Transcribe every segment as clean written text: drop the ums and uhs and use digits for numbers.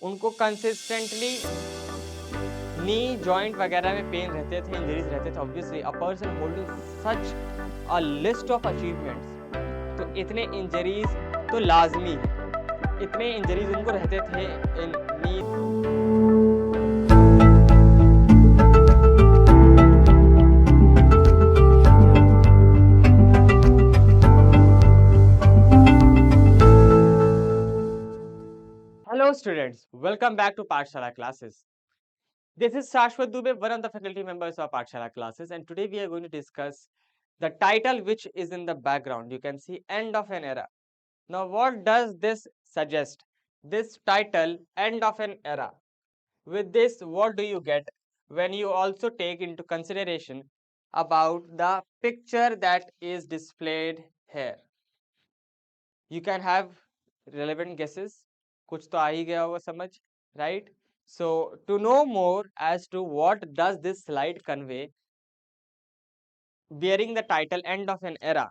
उनको consistently knee joint वगैरह में पेन रहते थे, इंजरीज रहते थे। Obviously a person holding such a list of achievements, तो इतने इंजरीज तो लाजमी है, इतने इंजरीज उनको रहते थे इन नी। Hello students, welcome back to Paathshala classes. This is Shashwat Dubey, one of the faculty members of Paathshala classes, and today we are going to discuss the title which is in the background. You can see End of an Era. Now what does this suggest? This title, End of an Era. With this, what do you get when you also take into consideration about the picture that is displayed here? You can have relevant guesses. कुछ तो आ ही गया होगा समझ, right? So to know more as to what does this slide convey, bearing the title End of an Era.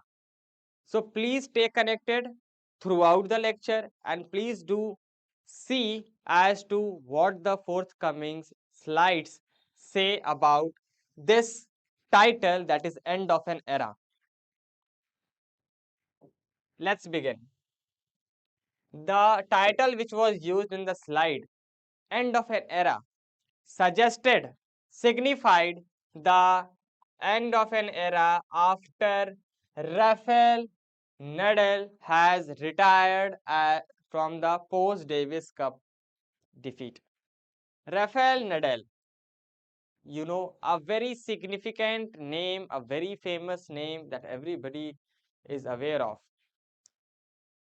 So please stay connected throughout the lecture and please do see as to what the forthcoming slides say about this title, that is End of an Era. Let's begin. The title which was used in the slide, End of an Era, suggested, signified the end of an era after Rafael Nadal has retired from the post-Davis Cup defeat. Rafael Nadal, you know, a very significant name, a very famous name that everybody is aware of.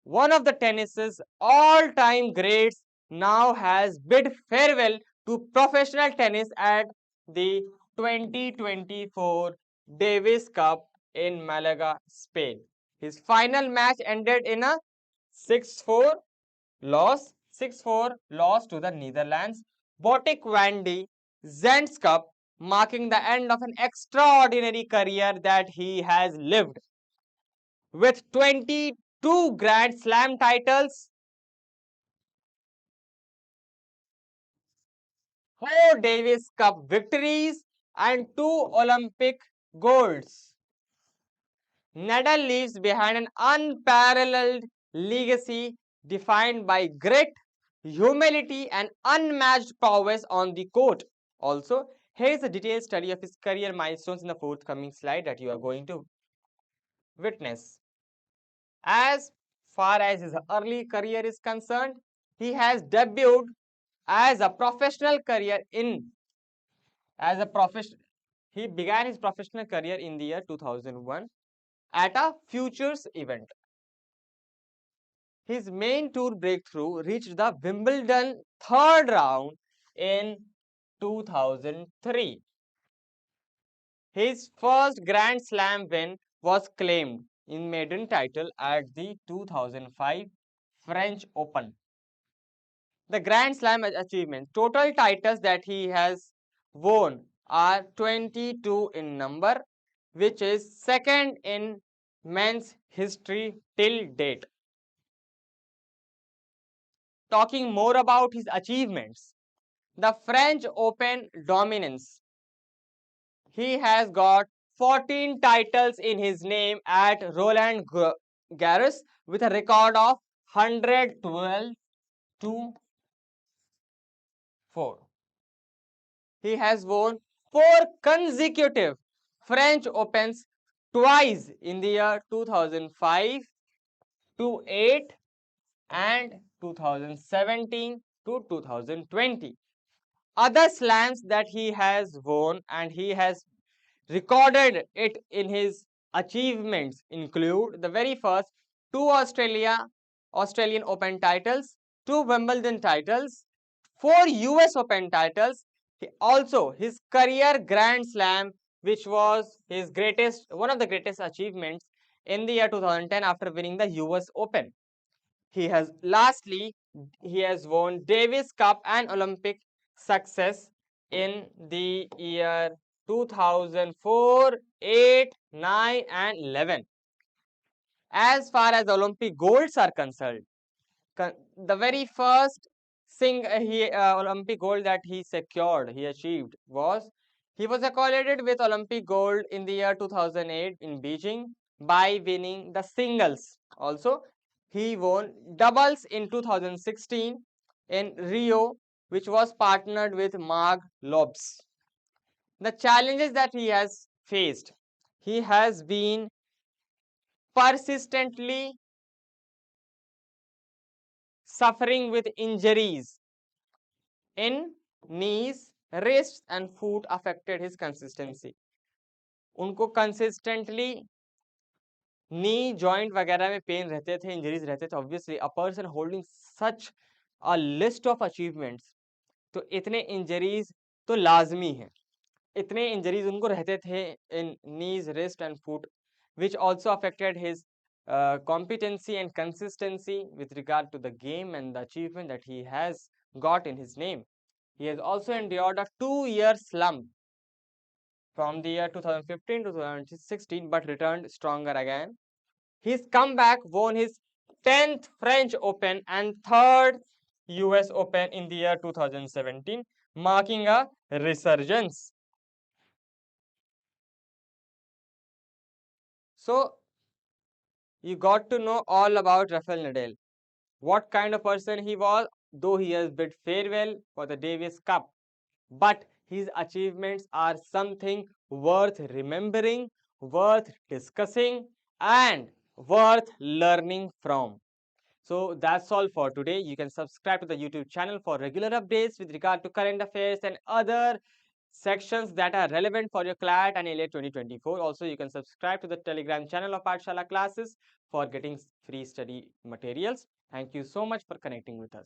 One of the tennis's all-time greats now has bid farewell to professional tennis at the 2024 Davis Cup in Malaga, Spain. His final match ended in a 6-4 loss to the Netherlands Botic van de Zand's Cup, marking the end of an extraordinary career that he has lived. With 22 Grand Slam titles, 4 Davis Cup victories, and 2 Olympic golds, Nadal leaves behind an unparalleled legacy defined by grit, humility, and unmatched prowess on the court. Also, here is a detailed study of his career milestones in the forthcoming slide that you are going to witness. As far as his early career is concerned, he has debuted as a professional career he began his professional career in the year 2001 at a Futures event. His main tour breakthrough reached the Wimbledon third round in 2003. His first Grand Slam win was claimed in maiden title at the 2005 French Open. The Grand Slam achievements, total titles that he has won are 22 in number, which is second in men's history till date. Talking more about his achievements, the French Open dominance. He has got 14 titles in his name at Roland Garros with a record of 112 to 4. He has won 4 consecutive French Opens, twice in the year 2005 to 8 and 2017 to 2020. Other slams that he has won and he has recorded it in his achievements include the very first 2 Australian Open titles, 2 Wimbledon titles, 4 US Open titles. Also, his career Grand Slam, which was his one of the greatest achievements in the year 2010 after winning the US Open. He has won Davis Cup and Olympic success in the year 2004, 8, 9 and 11. As far as Olympic golds are concerned, the very first Olympic gold that he secured, he achieved was he was accorded with Olympic gold in the year 2008 in Beijing by winning the singles. Also, he won doubles in 2016 in Rio, which was partnered with Mark Lobs. The challenges that he has faced, he has been persistently suffering with injuries in knees, wrists and foot affected his consistency. उनको consistently knee joint वगैरह में pen रहते थे, injuries रहते थे. Obviously a person holding such a list of achievements, तो इतने injuries तो लाजमी है. इतने इंजरीज उनको रहते थे in knees, wrist and foot, which also affected his competency and consistency with regard to the game and the achievement that he has got in his name. He has also endured a 2-year slump from the year 2015 to 2016, but returned stronger again. His comeback won his 10th French Open and 3rd US Open in the year 2017, marking a resurgence. So, you got to know all about Rafael Nadal. What kind of person he was, though he has bid farewell for the Davis Cup. But his achievements are something worth remembering, worth discussing, and worth learning from. So that's all for today. You can subscribe to the YouTube channel for regular updates with regard to current affairs and other sections that are relevant for your CLAT and AILET 2024. Also, you can subscribe to the Telegram channel of Paathshala classes for getting free study materials. Thank you so much for connecting with us.